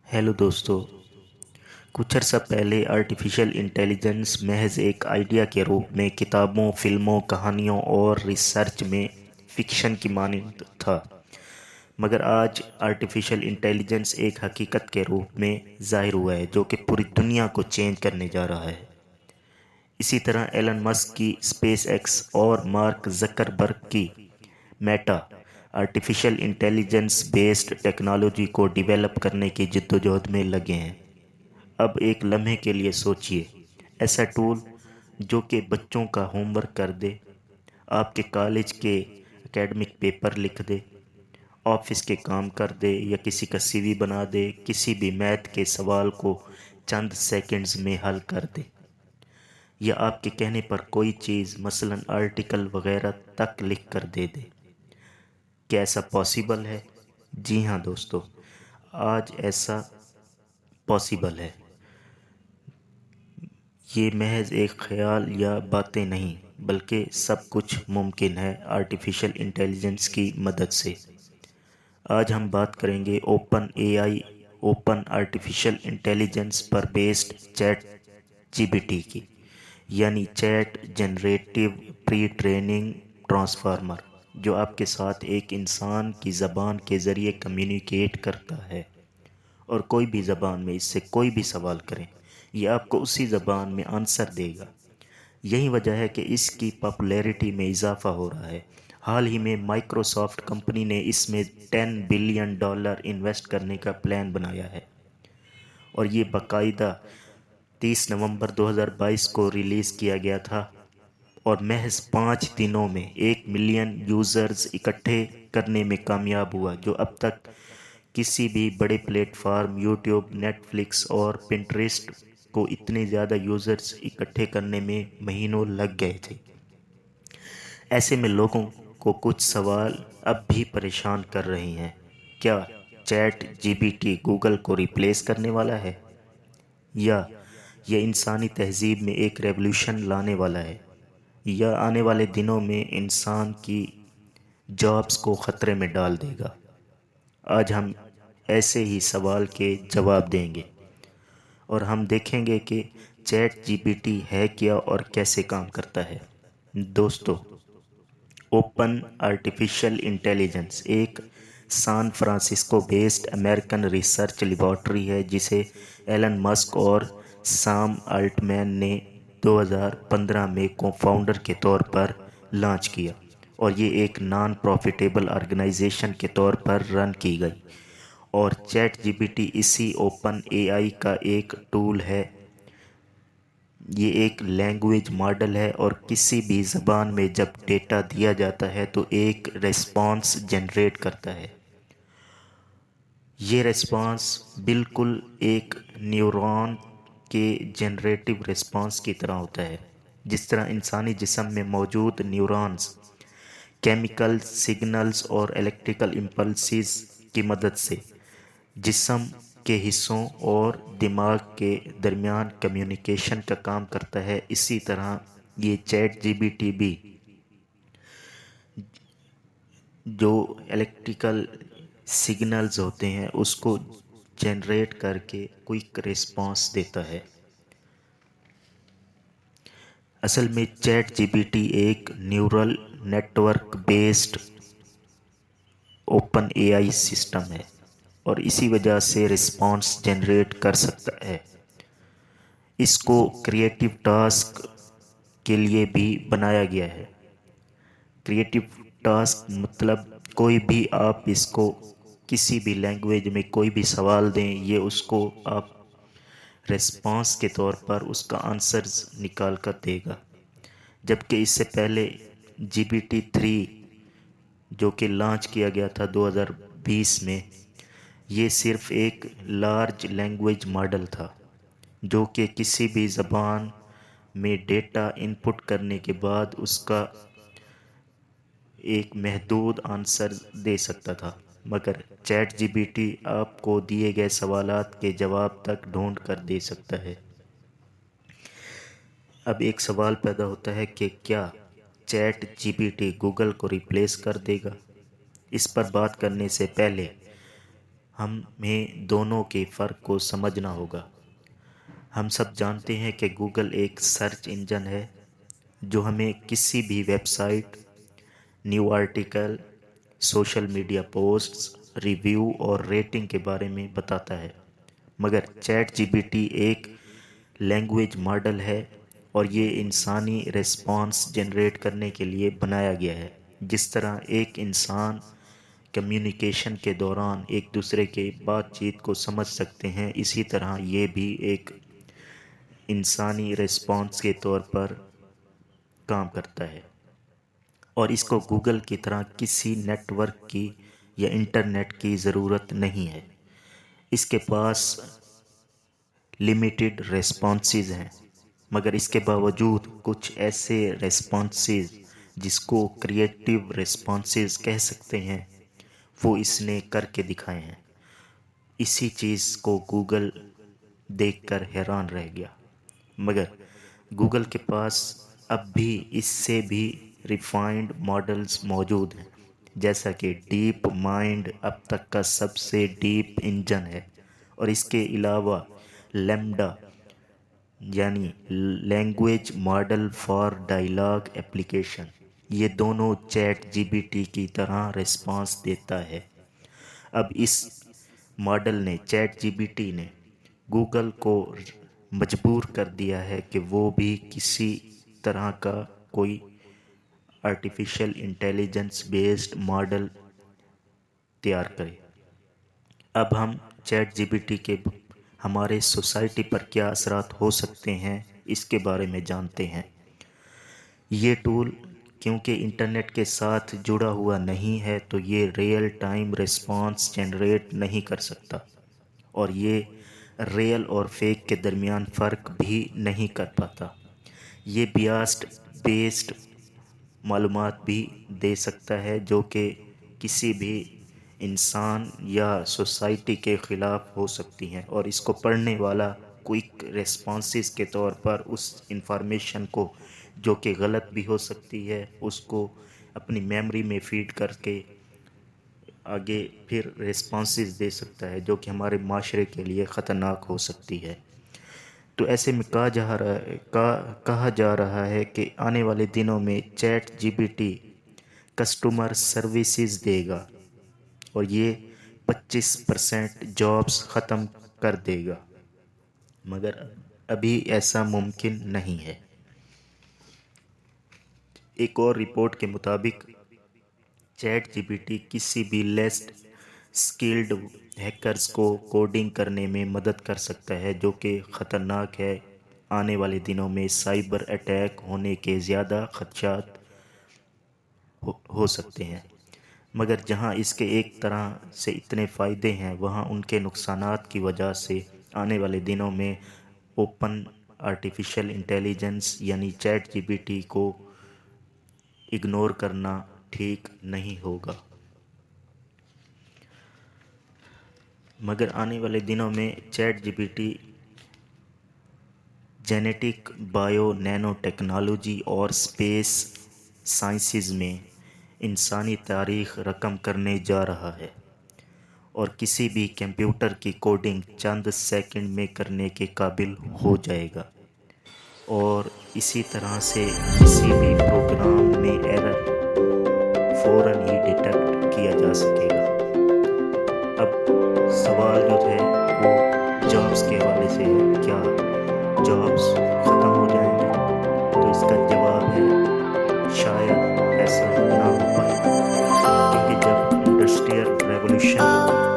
Hello दोस्तों। कुछ अर्सा पहले आर्टिफिशियल इंटेलिजेंस महज एक आइडिया के रूप में किताबों, फिल्मों, कहानियों और रिसर्च में फिक्शन की मानद था। मगर आज आर्टिफिशियल इंटेलिजेंस एक हकीकत के रूप में ज़ाहिर हुआ है जो कि पूरी दुनिया को चेंज करने जा रहा है। इसी तरह एलन मस्क की स्पेस एक्स और मार्क जकरबर्ग की Meta artificial intelligence based technology को डिवेलप करने की जिद्दोजहद में लगे हैं। अब एक लम्हे के लिए सोचिए, ऐसा टूल जो कि बच्चों का होमवर्क कर दे, आपके कॉलेज के एकेडमिक पेपर लिख दे, ऑफिस के काम कर दे या किसी का सीवी बना दे, किसी भी मैथ के सवाल को चंद सेकंड्स में हल कर दे, या आपके कहने पर कोई चीज़ मसलन आर्टिकल वगैरह तक लिख कर दे दे। क्या ऐसा पॉसिबल है? जी हाँ दोस्तों, आज ऐसा पॉसिबल है। ये महज एक ख्याल या बातें नहीं, बल्कि सब कुछ मुमकिन है आर्टिफिशियल इंटेलिजेंस की मदद से। आज हम बात करेंगे open AI, open artificial intelligence पर बेस्ड चैट जीपीटी की, यानी chat generative pre training transformer, जो आपके साथ एक इंसान की ज़बान के ज़रिए कम्युनिकेट करता है। और कोई भी ज़बान में इससे कोई भी सवाल करें, ये आपको उसी ज़बान में आंसर देगा। यही वजह है कि इसकी पॉपुलैरिटी में इजाफा हो रहा है। हाल ही में माइक्रोसॉफ्ट कंपनी ने इसमें $10 बिलियन इन्वेस्ट करने का प्लान बनाया है, और ये बाकायदा 30 नवंबर 2022 को रिलीज़ किया गया था, और महज 5 दिनों में 1 मिलियन यूज़र्स इकट्ठे करने में कामयाब हुआ, जो अब तक किसी भी बड़े प्लेटफॉर्म यूट्यूब, नेटफ्लिक्स और पिंटरेस्ट को इतने ज़्यादा यूज़र्स इकट्ठे करने में महीनों लग गए थे। ऐसे में लोगों को कुछ सवाल अब भी परेशान कर रहे हैं। क्या चैट जीपीटी गूगल को रिप्लेस करने वाला है, या यह इंसानी तहजीब में एक रेवोल्यूशन लाने वाला है, या आने वाले दिनों में इंसान की जॉब्स को ख़तरे में डाल देगा? आज हम ऐसे ही सवाल के जवाब देंगे, और हम देखेंगे कि चैट जीपीटी है क्या और कैसे काम करता है। दोस्तों, ओपन आर्टिफिशियल इंटेलिजेंस एक San Francisco based American research laboratory है, जिसे एलन मस्क और सैम अल्टमैन ने 2015 में को फाउंडर के तौर पर लॉन्च किया, और ये एक नॉन प्रॉफिटेबल ऑर्गेनाइजेशन के तौर पर रन की गई। और चैट जीपीटी इसी ओपन एआई का एक टूल है। ये एक लैंग्वेज मॉडल है, और किसी भी ज़बान में जब डेटा दिया जाता है तो एक रेस्पॉन्स जनरेट करता है। ये रेस्पॉन्स बिल्कुल एक न्यूरॉन के जनरेटिव रेस्पॉन्स की तरह होता है। जिस तरह इंसानी जिस्म में मौजूद न्यूरॉन्स केमिकल सिग्नल्स और इलेक्ट्रिकल इम्पल्सिस की मदद से जिस्म के हिस्सों और दिमाग के दरमियान कम्युनिकेशन का काम करता है, इसी तरह ये चैट जीपीटी भी जो इलेक्ट्रिकल सिग्नल्स होते हैं उसको जनरेट करके क्विक रिस्पांस देता है। असल में चैट जीपीटी एक neural network based open AI system है, और इसी वजह से रिस्पांस जनरेट कर सकता है। इसको क्रिएटिव टास्क के लिए भी बनाया गया है। क्रिएटिव टास्क मतलब कोई भी आप इसको किसी भी लैंग्वेज में कोई भी सवाल दें, ये उसको आप रिस्पांस के तौर पर उसका आंसर निकाल कर देगा। जबकि इससे पहले GPT-3 जो कि लॉन्च किया गया था 2020 में, ये सिर्फ एक लार्ज लैंग्वेज मॉडल था जो कि किसी भी ज़बान में डेटा इनपुट करने के बाद उसका एक महदूद आंसर दे सकता था। मगर चैट जीपीटी आपको दिए गए सवालात के जवाब तक ढूंढ कर दे सकता है। अब एक सवाल पैदा होता है कि क्या चैट जीपीटी गूगल को रिप्लेस कर देगा? इस पर बात करने से पहले ہمیں دونوں کے فرق کو سمجھنا ہوگا۔ ہم سب جانتے ہیں کہ گوگل ایک سرچ انجن ہے جو ہمیں کسی بھی website, new article, social media posts, review اور ریٹنگ کے بارے میں بتاتا ہے۔ مگر چیٹ جی پی ٹی ایک لینگویج ماڈل ہے اور یہ انسانی ریسپانس جنریٹ کرنے کے لیے بنایا گیا ہے۔ جس طرح ایک انسان کمیونیکیشن کے دوران ایک دوسرے کے بات چیت کو سمجھ سکتے ہیں، اسی طرح یہ بھی ایک انسانی ریسپانس کے طور پر کام کرتا ہے، اور اس کو گوگل کی طرح کسی نیٹ ورک کی یا انٹرنیٹ کی ضرورت نہیں ہے۔ اس کے پاس لمیٹڈ ریسپانسز ہیں، مگر اس کے باوجود کچھ ایسے ریسپانسز جس کو کریٹیو ریسپانسز کہہ سکتے ہیں وہ اس نے کر کے دکھائے ہیں۔ اسی چیز کو گوگل دیکھ کر حیران رہ گیا۔ مگر گوگل کے پاس اب بھی اس سے بھی ریفائنڈ ماڈلز موجود ہیں، جیسا کہ ڈیپ مائنڈ اب تک کا سب سے ڈیپ انجن ہے، اور اس کے علاوہ لیمڈا یعنی language model for dialogue application, یہ دونوں چیٹ جی پی ٹی کی طرح ریسپانس دیتا ہے۔ اب اس ماڈل نے چیٹ جی پی ٹی نے گوگل کو مجبور کر دیا ہے کہ وہ بھی کسی طرح کا کوئی آرٹیفیشل انٹیلیجنس بیسڈ ماڈل تیار کرے۔ اب ہم چیٹ جی پی ٹی کے ہمارے سوسائٹی پر کیا اثرات ہو سکتے ہیں اس کے بارے میں جانتے ہیں۔ یہ ٹول کیونکہ انٹرنیٹ کے ساتھ جڑا ہوا نہیں ہے تو یہ ریئل ٹائم ریسپانس جنریٹ نہیں کر سکتا، اور یہ ریئل اور فیک کے درمیان فرق بھی نہیں کر پاتا۔ یہ بیاسڈ بیسڈ معلومات بھی دے سکتا ہے جو کہ کسی بھی انسان یا سوسائٹی کے خلاف ہو سکتی ہیں، اور اس کو پڑھنے والا کوئک ریسپانسز کے طور پر اس انفارمیشن کو جو کہ غلط بھی ہو سکتی ہے اس کو اپنی میموری میں فیڈ کر کے آگے پھر ریسپانسز دے سکتا ہے جو کہ ہمارے معاشرے کے لیے خطرناک ہو سکتی ہے۔ تو ایسے میں کہا جا رہا ہے کہ آنے والے دنوں میں chat G P T customer services دے گا اور یہ 25% جابز ختم کر دے گا، مگر ابھی ایسا ممکن نہیں ہے۔ ایک اور رپورٹ کے مطابق چیٹ جی پی ٹی کسی بھی لیس اسکلڈ ہیکرز کو کوڈنگ کرنے میں مدد کر سکتا ہے، جو کہ خطرناک ہے۔ آنے والے دنوں میں سائبر اٹیک ہونے کے زیادہ خدشات ہو سکتے ہیں، مگر جہاں اس کے ایک طرح سے اتنے فائدے ہیں وہاں ان کے نقصانات کی وجہ سے آنے والے دنوں میں اوپن آرٹیفیشل انٹیلیجنس یعنی چیٹ جی پی ٹی کو اگنور کرنا ٹھیک نہیں ہوگا۔ مگر آنے والے دنوں میں چیٹ جی پی T genetic, bio, nano technology اور اسپیس سائنسز میں انسانی تاریخ رقم کرنے جا رہا ہے، اور کسی بھی کمپیوٹر کی کوڈنگ چند سیکنڈ میں کرنے کے قابل ہو جائے گا، اور اسی طرح سے کسی بھی پروگرام میں ایرر فوراً ہی ڈیٹیکٹ کیا جا سکے گا۔ اب سوال جو ہے وہ جابس کے حوالے سے ہے، کیا جابس ختم ہو جائیں گے؟ تو اس کا جواب ہے شاید ایسا نہ ہو پائے، کیونکہ جب انڈسٹریل ریولوشن